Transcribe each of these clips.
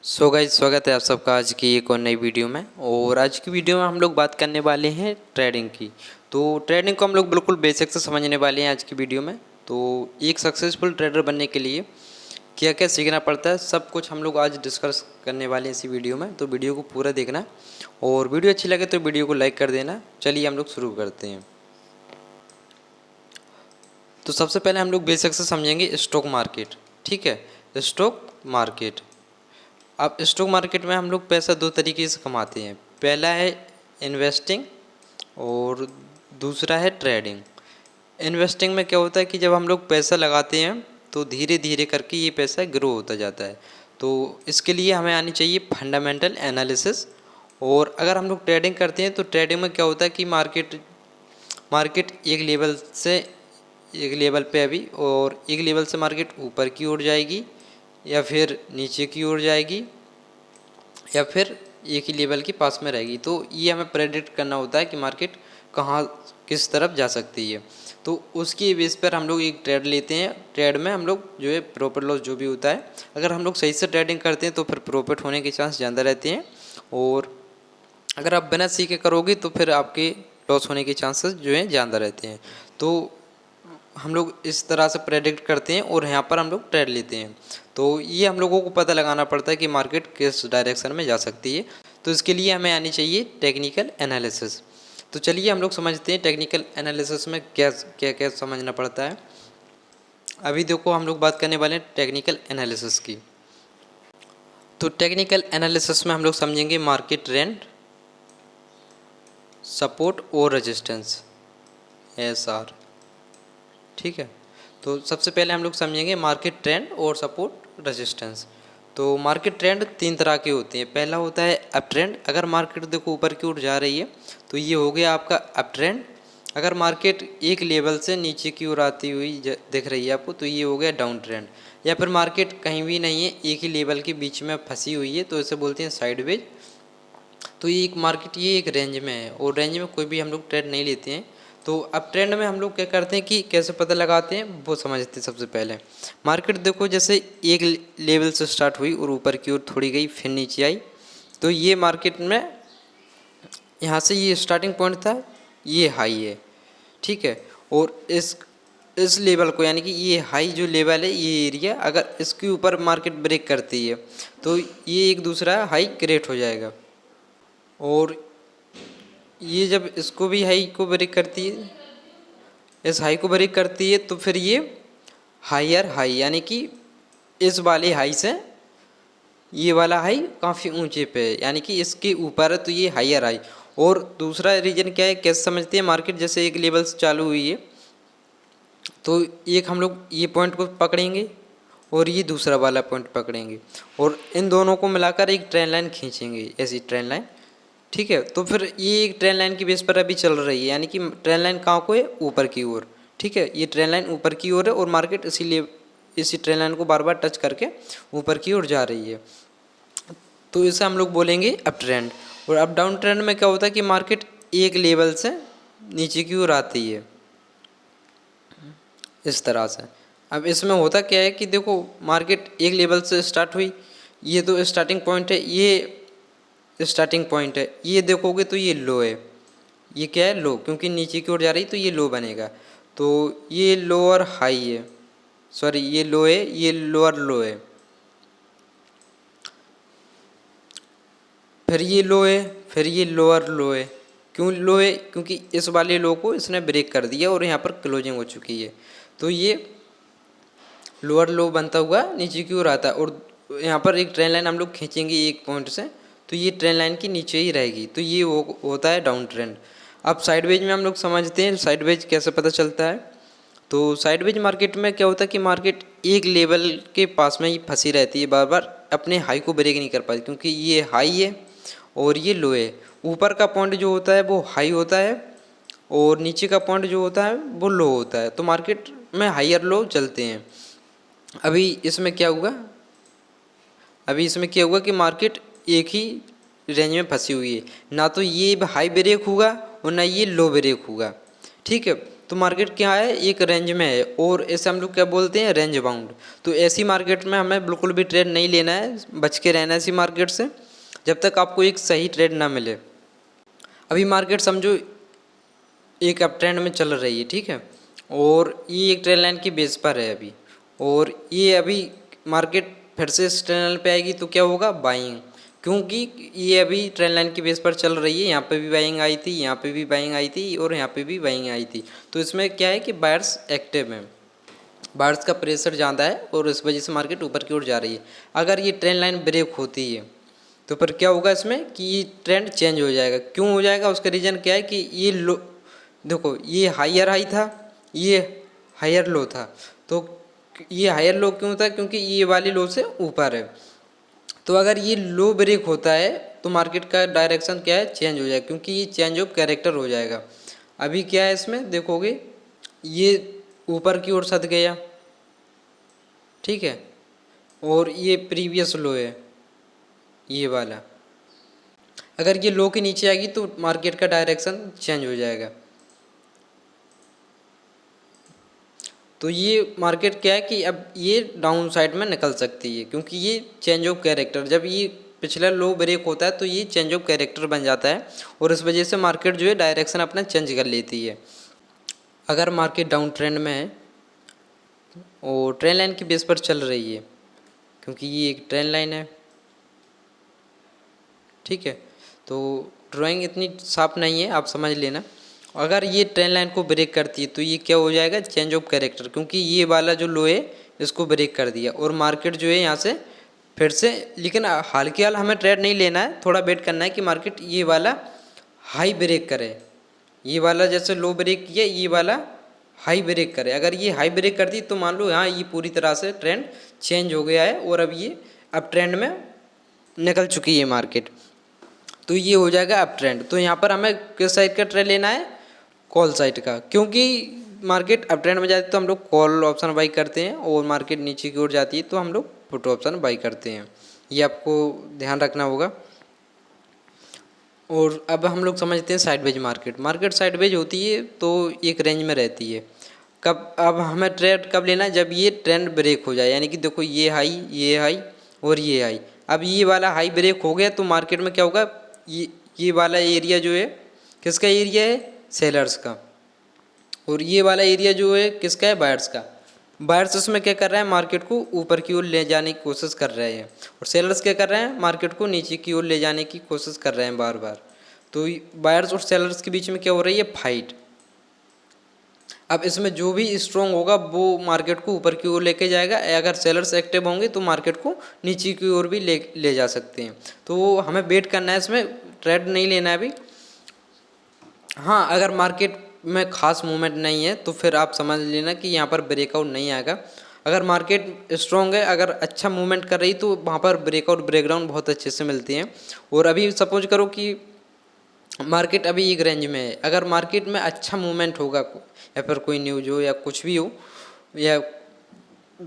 So guys, स्वागत है आप सबका आज की एक और नई वीडियो में। और आज की वीडियो में हम लोग बात करने वाले हैं ट्रेडिंग की। तो ट्रेडिंग को हम लोग बिल्कुल बेसिक से समझने वाले हैं आज की वीडियो में। तो एक सक्सेसफुल ट्रेडर बनने के लिए क्या क्या सीखना पड़ता है, सब कुछ हम लोग आज डिस्कस करने वाले हैं इसी वीडियो में। तो वीडियो को पूरा देखना और वीडियो अच्छी लगे तो वीडियो को लाइक कर देना। चलिए हम लोग शुरू करते हैं। तो सबसे पहले हम लोग बेसिक से समझेंगे स्टॉक मार्केट। ठीक है, स्टॉक मार्केट। अब स्टॉक मार्केट में हम लोग पैसा दो तरीके से कमाते हैं। पहला है इन्वेस्टिंग और दूसरा है ट्रेडिंग। इन्वेस्टिंग में क्या होता है कि जब हम लोग पैसा लगाते हैं तो धीरे धीरे करके ये पैसा ग्रो होता जाता है। तो इसके लिए हमें आनी चाहिए फंडामेंटल एनालिसिस। और अगर हम लोग ट्रेडिंग करते हैं तो ट्रेडिंग में क्या होता है कि मार्केट मार्केट एक लेवल से एक लेवल पे अभी और एक लेवल से मार्केट ऊपर की ओर जाएगी या फिर नीचे की ओर जाएगी या फिर एक ही लेवल के पास में रहेगी। तो ये हमें प्रेडिक्ट करना होता है कि मार्केट कहाँ किस तरफ जा सकती है। तो उसकी बेस पर हम लोग एक ट्रेड लेते हैं। ट्रेड में हम लोग जो है प्रॉफिट लॉस जो भी होता है, अगर हम लोग सही से ट्रेडिंग करते हैं तो फिर प्रॉफिट होने के चांस ज़्यादा रहते हैं। और अगर आप बिना सीखे करोगे तो फिर आपके लॉस होने के चांसेस जो है ज़्यादा रहते हैं। तो हम लोग इस तरह से प्रेडिक्ट करते हैं और यहाँ पर हम लोग ट्रेड लेते हैं। तो ये हम लोगों को पता लगाना पड़ता है कि मार्केट किस डायरेक्शन में जा सकती है। तो इसके लिए हमें आनी चाहिए टेक्निकल एनालिसिस। तो चलिए हम लोग समझते हैं टेक्निकल एनालिसिस में क्या क्या क्या समझना पड़ता है। अभी देखो हम लोग बात करने वाले हैं टेक्निकल एनालिसिस की। तो टेक्निकल एनालिसिस में हम लोग समझेंगे मार्केट ट्रेंड, सपोर्ट और रेजिस्टेंस, SR। ठीक है, तो सबसे पहले हम लोग समझेंगे मार्केट ट्रेंड और सपोर्ट रेजिस्टेंस। तो मार्केट ट्रेंड तीन तरह के होते हैं। पहला होता है अप ट्रेंड। अगर मार्केट देखो ऊपर की ओर जा रही है तो ये हो गया आपका अप ट्रेंड। अगर मार्केट एक लेवल से नीचे की ओर आती हुई दिख रही है आपको तो ये हो गया डाउन ट्रेंड। या फिर मार्केट कहीं भी नहीं है, एक ही लेवल के बीच में फंसी हुई है तो इसे बोलते हैं साइडवेज। तो ये एक मार्केट ये एक रेंज में है और रेंज में कोई भी हम लोग ट्रेड नहीं लेते हैं। तो अब ट्रेंड में हम लोग क्या करते हैं कि कैसे पता लगाते हैं वो समझते हैं। सबसे पहले मार्केट देखो जैसे एक लेवल से स्टार्ट हुई और ऊपर की ओर थोड़ी गई फिर नीचे आई। तो ये मार्केट में यहाँ से ये स्टार्टिंग पॉइंट था, ये हाई है। ठीक है, और इस लेवल को यानी कि ये हाई जो लेवल है ये एरिया अगर इसके ऊपर मार्केट ब्रेक करती है तो ये एक दूसरा हाई क्रिएट हो जाएगा। और ये जब इसको भी हाई को ब्रेक करती है, इस हाई को ब्रेक करती है तो फिर ये हायर हाई यानी कि इस वाले हाई से ये वाला हाई काफ़ी ऊंचे पे है यानी कि इसके ऊपर है तो ये हायर हाई। और दूसरा रीजन क्या है, कैसे समझते हैं मार्केट जैसे एक लेवल से चालू हुई है तो एक हम लोग ये पॉइंट को पकड़ेंगे और ये दूसरा वाला पॉइंट पकड़ेंगे और इन दोनों को मिलाकर एक ट्रेन लाइन खींचेंगे, ऐसी ट्रेन लाइन। ठीक है, तो फिर ये एक ट्रेन लाइन की बेस पर अभी चल रही है यानी कि ट्रेन लाइन कहाँ को है, ऊपर की ओर। ठीक है, ये ट्रेन लाइन ऊपर की ओर है और मार्केट इसीलिए इसी ट्रेन लाइन को बार बार टच करके ऊपर की ओर जा रही है। तो इसे हम लोग बोलेंगे अप ट्रेंड। और अप डाउन ट्रेंड में क्या होता है कि मार्केट एक लेवल से नीचे की ओर आती है इस तरह से। अब इसमें होता क्या है कि देखो मार्केट एक लेवल से स्टार्ट हुई, ये तो स्टार्टिंग पॉइंट है, ये स्टार्टिंग पॉइंट है, ये देखोगे तो ये लो है। ये क्या है, लो, क्योंकि नीचे की ओर जा रही तो ये लो बनेगा। तो ये लोअर हाई है, सॉरी ये लो है, ये लोअर लो है, फिर ये लो है, फिर ये लोअर लो है। क्यों लो है, क्योंकि इस वाले लो को इसने ब्रेक कर दिया और यहाँ पर क्लोजिंग हो चुकी है। तो ये लोअर लो बनता हुआ नीचे की ओर आता है और यहाँ पर एक ट्रेन लाइन हम लोग खींचेंगे एक पॉइंट से तो ये ट्रेन लाइन की नीचे ही रहेगी। तो ये होता है डाउन ट्रेंड। अब साइडवेज में हम लोग समझते हैं साइडवेज कैसे पता चलता है। तो साइडवेज मार्केट में क्या होता है कि मार्केट एक लेवल के पास में ही फंसी रहती है, बार बार अपने हाई को ब्रेक नहीं कर पाती क्योंकि ये हाई है और ये लो है। ऊपर का पॉइंट जो होता है वो हाई होता है और नीचे का पॉइंट जो होता है वो लो होता है। तो मार्केट में हाइयर लो चलते हैं। अभी इसमें क्या हुआ, अभी इसमें क्या हुआ कि मार्केट एक ही रेंज में फंसी हुई है, ना तो ये हाई ब्रेक होगा और ना ये लो ब्रेक होगा। ठीक है, तो मार्केट क्या है, एक रेंज में है, और ऐसे हम लोग क्या बोलते हैं, रेंज बाउंड। तो ऐसी मार्केट में हमें बिल्कुल भी ट्रेड नहीं लेना है, बच के रहना है ऐसी मार्केट से जब तक आपको एक सही ट्रेड ना मिले। अभी मार्केट समझो एक अप ट्रेंड में चल रही है, ठीक है, और ये एक ट्रेंड लाइन की बेस पर है अभी, और ये अभी मार्केट फिर से इस ट्रेंड लाइन पे आएगी तो क्या होगा, बाइंग, क्योंकि ये अभी ट्रेंड लाइन की बेस पर चल रही है। यहाँ पे भी बाइंग आई थी, यहाँ पे भी बाइंग आई थी, और यहाँ पे भी बाइंग आई थी। तो इसमें क्या है कि बायर्स एक्टिव हैं, बायर्स का प्रेशर ज़्यादा है, और इस वजह से मार्केट ऊपर की ओर जा रही है। अगर ये ट्रेंड लाइन ब्रेक होती है तो फिर क्या होगा इसमें कि ये ट्रेंड चेंज हो जाएगा। क्यों हो जाएगा, उसका रीज़न क्या है कि ये लो, देखो ये हायर हाई था, ये हायर लो था, तो ये हायर लो क्यों था, क्योंकि ये वाली लो से ऊपर है। तो अगर ये लो ब्रेक होता है तो मार्केट का डायरेक्शन क्या है, चेंज हो जाएगा, क्योंकि ये चेंज ऑफ कैरेक्टर हो जाएगा। अभी क्या है इसमें देखोगे, ये ऊपर की ओर सद गया, ठीक है, और ये प्रीवियस लो है ये वाला। अगर ये लो के नीचे आएगी तो मार्केट का डायरेक्शन चेंज हो जाएगा। तो ये मार्केट क्या है कि अब ये डाउन साइड में निकल सकती है, क्योंकि ये चेंज ऑफ कैरेक्टर, जब ये पिछला लो ब्रेक होता है तो ये चेंज ऑफ कैरेक्टर बन जाता है, और इस वजह से मार्केट जो है डायरेक्शन अपना चेंज कर लेती है। अगर मार्केट डाउन ट्रेंड में है और ट्रेंड लाइन की बेस पर चल रही है, क्योंकि ये एक ट्रेंड लाइन है, ठीक है, तो ड्राइंग इतनी साफ नहीं है, आप समझ लेना। अगर ये ट्रेंड लाइन को ब्रेक करती है तो ये क्या हो जाएगा, चेंज ऑफ कैरेक्टर, क्योंकि ये वाला जो लो है इसको ब्रेक कर दिया, और मार्केट जो है यहाँ से फिर से, लेकिन हाल के हाल हमें ट्रेड नहीं लेना है, थोड़ा वेट करना है कि मार्केट ये वाला हाई ब्रेक करे, ये वाला जैसे लो ब्रेक किया, ये वाला हाई ब्रेक करे। अगर ये हाई ब्रेक करती तो मान लो हाँ ये पूरी तरह से ट्रेंड चेंज हो गया है, और अब ये अब ट्रेंड में निकल चुकी है मार्केट, तो ये हो जाएगा अप ट्रेंड। तो यहाँ पर हमें किस साइड का ट्रेंड लेना है, कॉल साइड का, क्योंकि मार्केट अप ट्रेंड में जाती है तो हम लोग कॉल ऑप्शन बाई करते हैं, और मार्केट नीचे की ओर जाती है तो हम लोग पुट ऑप्शन बाई करते हैं। ये आपको ध्यान रखना होगा। और अब हम लोग समझते हैं साइडवेज मार्केट। मार्केट साइडवेज होती है तो एक रेंज में रहती है। कब, अब हमें ट्रेड कब लेना है, जब ये ट्रेंड ब्रेक हो जाए, यानी कि देखो ये हाई और ये हाई। अब ये वाला हाई ब्रेक हो गया तो मार्केट में क्या होगा, ये वाला एरिया जो है किसका एरिया है, सेलर्स का, और ये वाला एरिया जो है किसका है, बायर्स का। बायर्स उसमें क्या कर रहा है, मार्केट को ऊपर की ओर ले जाने की कोशिश कर रहे हैं, और सेलर्स क्या कर रहे हैं, मार्केट को नीचे की ओर ले जाने की कोशिश कर रहे हैं बार बार। तो बायर्स और सेलर्स के बीच में क्या हो रही है, फाइट। अब इसमें जो भी स्ट्रॉन्ग होगा वो मार्केट को ऊपर की ओर लेके जाएगा, अगर सेलर्स एक्टिव होंगे तो मार्केट को नीचे की ओर भी ले जा सकते हैं। तो हमें वेट करना है, इसमें ट्रेड नहीं लेना है अभी। हाँ, अगर मार्केट में खास मूवमेंट नहीं है तो फिर आप समझ लेना कि यहाँ पर ब्रेकआउट नहीं आएगा। अगर मार्केट स्ट्रॉन्ग है, अगर अच्छा मूवमेंट कर रही तो वहाँ पर ब्रेकआउट ब्रेकडाउन बहुत अच्छे से मिलते हैं। और अभी सपोज करो कि मार्केट अभी एक रेंज में है, अगर मार्केट में अच्छा मूवमेंट होगा या फिर कोई न्यूज हो या कुछ भी हो, या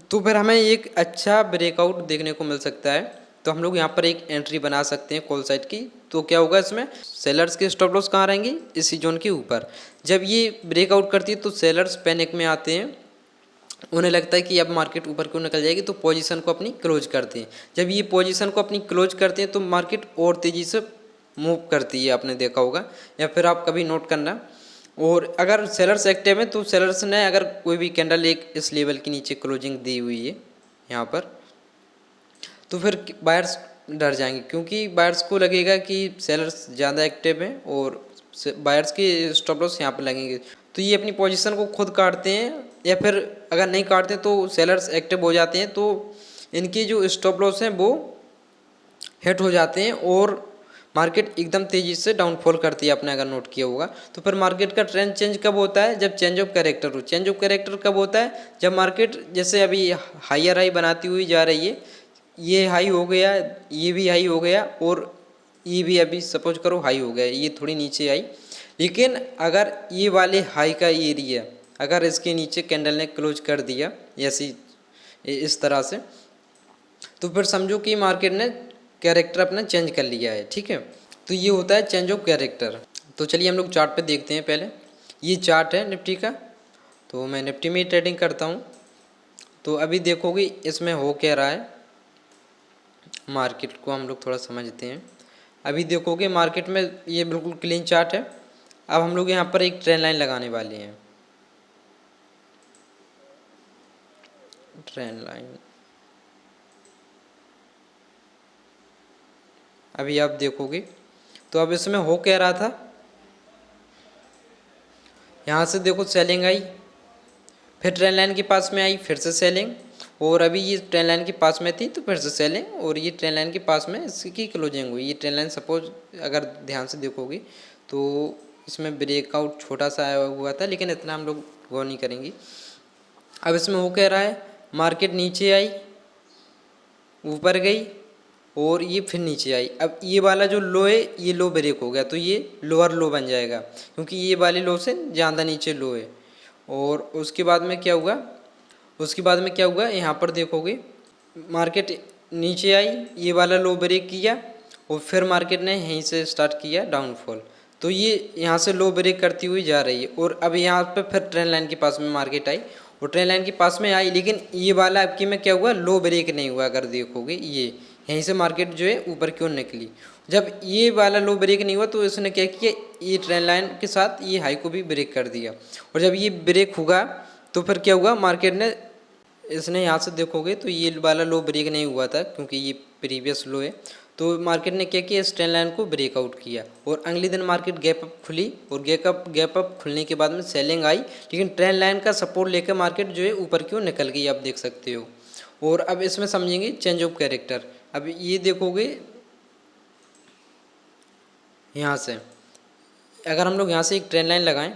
तो फिर हमें एक अच्छा ब्रेकआउट देखने को मिल सकता है। तो हम लोग यहाँ पर एक एंट्री बना सकते हैं कॉल साइड की। तो क्या होगा, इसमें सेलर्स के स्टॉप लॉस कहाँ रहेंगे, इसी जोन के ऊपर। जब ये ब्रेकआउट करती है तो सेलर्स पैनिक में आते हैं, उन्हें लगता है कि अब मार्केट ऊपर क्यों निकल जाएगी, तो पोजीशन को अपनी क्लोज करते हैं। जब ये पोजीशन को अपनी क्लोज करते हैं तो मार्केट और तेज़ी से मूव करती है, आपने देखा होगा, या फिर आप कभी नोट करना। और अगर सेलर्स एक्टिव है तो सेलर्स ने अगर कोई भी कैंडल एक इस लेवल के नीचे क्लोजिंग दी हुई है यहाँ पर, तो फिर बायर्स डर जाएंगे, क्योंकि बायर्स को लगेगा कि सेलर्स ज़्यादा एक्टिव हैं, और बायर्स के स्टॉप लॉस यहाँ पर लगेंगे। तो ये अपनी पोजीशन को खुद काटते हैं, या फिर अगर नहीं काटते तो सेलर्स एक्टिव हो जाते हैं, तो इनके जो स्टॉप लॉस हैं वो हिट हो जाते हैं, और मार्केट एकदम तेज़ी से डाउनफॉल करती है, आपने अगर नोट किया होगा। तो फिर मार्केट का ट्रेंड चेंज कब होता है, जब चेंज ऑफ कैरेक्टर हो। चेंज ऑफ कैरेक्टर कब होता है, जब मार्केट जैसे अभी हायर हाई बनाती हुई जा रही है, ये हाई हो गया, ये भी हाई हो गया, और ये भी अभी सपोज करो हाई हो गया, ये थोड़ी नीचे आई, लेकिन अगर ये वाले हाई का एरिया अगर इसके नीचे कैंडल ने क्लोज कर दिया ऐसी इस तरह से, तो फिर समझो कि मार्केट ने कैरेक्टर अपना चेंज कर लिया है, ठीक है। तो ये होता है चेंज ऑफ कैरेक्टर। तो चलिए हम लोग चार्ट पे देखते हैं। पहले ये चार्ट है निफ्टी का, तो मैं निफ्टी में ट्रेडिंग करता हूँ। तो अभी देखोगे इसमें हो क्या रहा है, मार्केट को हम लोग थोड़ा समझते हैं। अभी देखोगे मार्केट में ये बिल्कुल क्लीन चार्ट है। अब हम लोग यहाँ पर एक ट्रेंड लाइन लगाने वाले हैं, ट्रेंड लाइन। अभी आप देखोगे तो अब इसमें हो क्या रहा था, यहाँ से देखो सेलिंग आई, फिर ट्रेंड लाइन के पास में आई, फिर से सेलिंग, और अभी ये ट्रेंड लाइन के पास में थी तो फिर से सेलिंग, और ये ट्रेंड लाइन के पास में इसकी क्लोजिंग हुई। ये ट्रेंड लाइन सपोज अगर ध्यान से देखोगे तो इसमें ब्रेकआउट छोटा सा आया हुआ था, लेकिन इतना हम लोग गौर नहीं करेंगे। अब इसमें हो क्या रहा है, मार्केट नीचे आई, ऊपर गई, और ये फिर नीचे आई। अब ये वाला जो लो है ये लो ब्रेक हो गया, तो ये लोअर लो बन जाएगा, क्योंकि ये वाले लो से ज़्यादा नीचे लो है। और उसके बाद में क्या हुआ, उसके बाद में क्या हुआ, यहाँ पर देखोगे मार्केट नीचे आई, ये वाला लो ब्रेक किया, और फिर मार्केट ने यहीं से स्टार्ट किया डाउनफॉल। तो ये यहाँ से लो ब्रेक करती हुई जा रही है, और अब यहाँ पे फिर ट्रेंड लाइन के पास में मार्केट आई, और ट्रेंड लाइन के पास में आई, लेकिन ये वाला आपकी में क्या हुआ, लो ब्रेक नहीं हुआ। अगर देखोगे ये यहीं से मार्केट जो है ऊपर क्यों निकली, जब ये वाला लो ब्रेक नहीं हुआ तो इसने क्या किया, ये ट्रेंड लाइन के साथ ये हाई को भी ब्रेक कर दिया। और जब ये ब्रेक होगा तो फिर क्या हुआ, मार्केट ने इसने यहाँ से देखोगे तो ये वाला लो ब्रेक नहीं हुआ था, क्योंकि ये प्रीवियस लो है। तो मार्केट ने क्या किया, इस ट्रेंड लाइन को ब्रेकआउट किया, और अगले दिन मार्केट गैप अप खुली, और गैप अप खुलने के बाद में सेलिंग आई, लेकिन ट्रेंड लाइन का सपोर्ट लेकर मार्केट जो है ऊपर क्यों निकल गई, आप देख सकते हो। और अब इसमें समझेंगे चेंज ऑफ कैरेक्टर। अब ये देखोगे यहाँ से, अगर हम लोग यहाँ से एक ट्रेंड लाइन लगाएं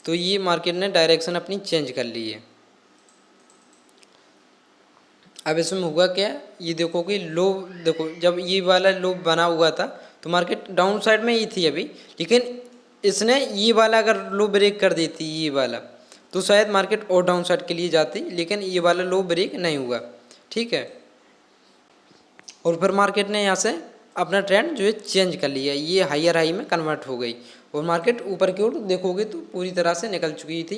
तो ये मार्केट ने डायरेक्शन अपनी चेंज कर ली है। अब इसमें हुआ क्या, ये देखोगे लो, देखो जब ये वाला लो बना हुआ था तो मार्केट डाउन साइड में ही थी अभी, लेकिन इसने ये वाला अगर लो ब्रेक कर देती ये वाला, तो शायद मार्केट और डाउन साइड के लिए जाती, लेकिन ये वाला लो ब्रेक नहीं हुआ, ठीक है। और फिर मार्केट ने यहाँ से अपना ट्रेंड जो है चेंज कर लिया, ये हायर हाई में कन्वर्ट हो गई, और मार्केट ऊपर की ओर देखोगे तो पूरी तरह से निकल चुकी थी।